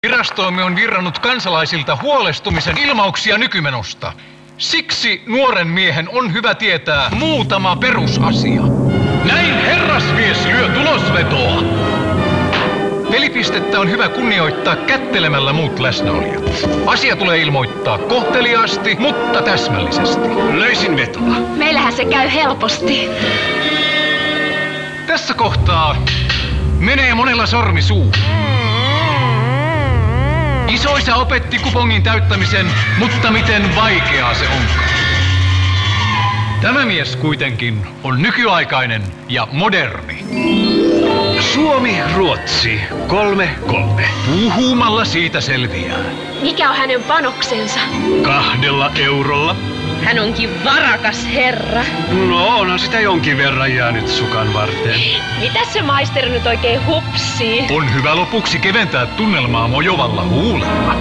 Virastoomme on virrannut kansalaisilta huolestumisen ilmauksia nykymenosta. Siksi nuoren miehen on hyvä tietää muutama perusasia. Näin herrasmies lyö tulosvetoa. Pelipistettä on hyvä kunnioittaa kättelemällä muut läsnäolijat. Asia tulee ilmoittaa kohteliaasti, mutta täsmällisesti. Löysin vetoa. Meillähän se käy helposti. Tässä kohtaa menee monella sormi suuhun. Isoisä opetti kupongin täyttämisen, mutta miten vaikeaa se onkaan. Tämä mies kuitenkin on nykyaikainen ja moderni. Suomi-Ruotsi 3-3. Puhumalla siitä selviää. Mikä on hänen panoksensa? 2 eurolla. Hän onkin varakas herra. No, onhan sitä jonkin verran jäänyt sukan varteen. Mitä se maisteri nyt oikein hupsii? On hyvä lopuksi keventää tunnelmaa mojovalla huulella.